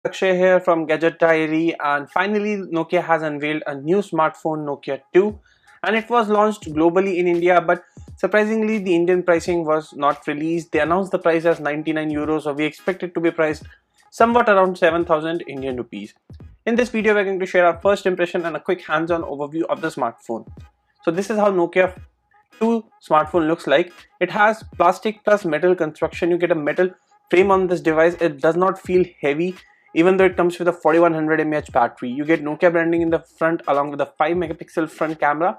Akshay here from Gadget Diary, and finally Nokia has unveiled a new smartphone, Nokia 2, and it was launched globally in India, but surprisingly the Indian pricing was not released. They announced the price as 99 euros, so we expect it to be priced somewhat around 7,000 Indian rupees. In this video we're going to share our first impression and a quick hands-on overview of the smartphone. So this is how Nokia 2 smartphone looks like. It has plastic plus metal construction. You get a metal frame on this device. It does not feel heavy even though it comes with a 4100 mAh battery. You get Nokia branding in the front along with a 5 megapixel front camera.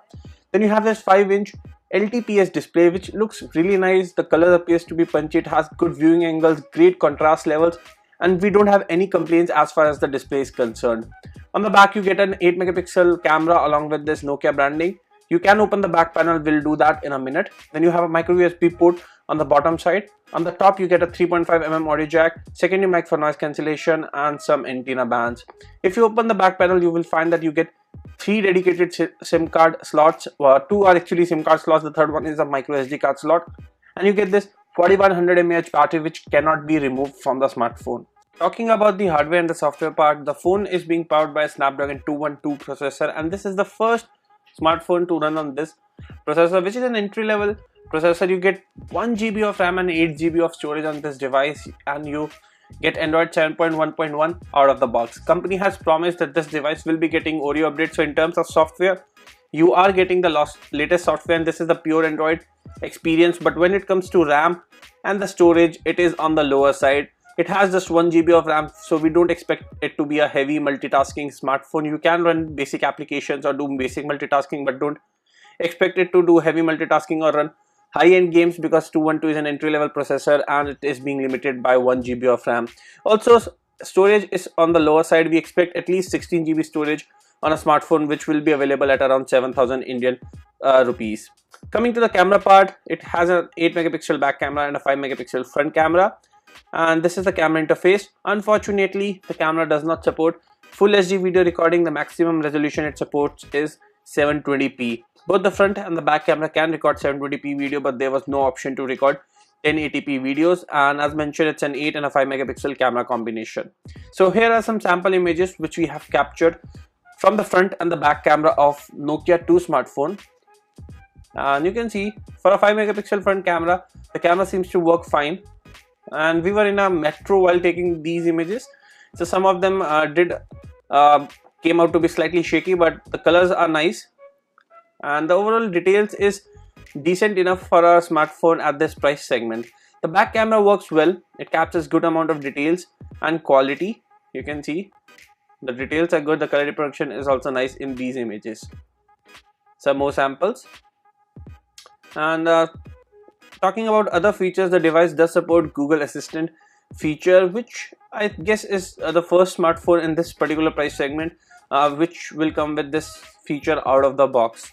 Then you have this 5-inch LTPS display which looks really nice. The color appears to be punchy. It has good viewing angles, great contrast levels, and we don't have any complaints as far as the display is concerned. On the back you get an 8 megapixel camera along with this Nokia branding. You can open the back panel, we'll do that in a minute. Then you have a micro USB port on the bottom side. On the top you get a 3.5mm audio jack, secondary mic for noise cancellation, and some antenna bands. If you open the back panel you will find that you get 3 dedicated SIM card slots. 2 are actually SIM card slots, the third one is a micro SD card slot, and you get this 4100 mAh battery which cannot be removed from the smartphone. Talking about the hardware and the software part, the phone is being powered by a Snapdragon 212 processor, and this is the first smartphone to run on this processor, which is an entry-level processor. You get 1 GB of RAM and 8 GB of storage on this device, and you get Android 7.1.1 out of the box. Company has promised that this device will be getting Oreo updates. So in terms of software, you are getting the latest software, and this is the pure Android experience. But when it comes to RAM and the storage, it is on the lower side. It has just 1 GB of RAM, so we don't expect it to be a heavy multitasking smartphone. You can run basic applications or do basic multitasking, but don't expect it to do heavy multitasking or run high-end games, because 212 is an entry-level processor and it is being limited by 1 GB of RAM. Also, storage is on the lower side. We expect at least 16 GB storage on a smartphone, which will be available at around 7,000 Indian rupees. Coming to the camera part, it has an 8 megapixel back camera and a 5 megapixel front camera. And this is the camera interface. Unfortunately, the camera does not support full HD video recording. The maximum resolution it supports is 720p. Both the front and the back camera can record 720p video, but there was no option to record 1080p videos, and as mentioned, it's an 8 and a 5 megapixel camera combination. So here are some sample images which we have captured from the front and the back camera of Nokia 2 smartphone. And you can see for a 5 megapixel front camera, the camera seems to work fine. And we were in a metro while taking these images, so some of them came out to be slightly shaky, but the colors are nice and the overall details is decent enough for a smartphone at this price segment. The back camera works well. It captures good amount of details and quality. You can see the details are good. The color reproduction is also nice in these images. Some more samples. And talking about other features, the device does support Google Assistant feature, which I guess is the first smartphone in this particular price segment which will come with this feature out of the box.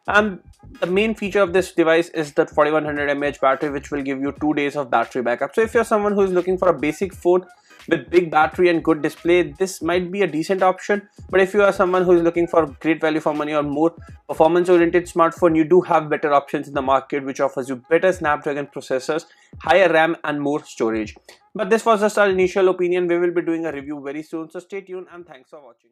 And the main feature of this device is that 4100 mAh battery, which will give you 2 days of battery backup. So if you're someone who is looking for a basic phone with big battery and good display, this might be a decent option. But if you are someone who is looking for great value for money or more performance oriented smartphone, you do have better options in the market which offers you better Snapdragon processors, higher RAM and more storage. But this was just our initial opinion. We will be doing a review very soon, so stay tuned and thanks for watching.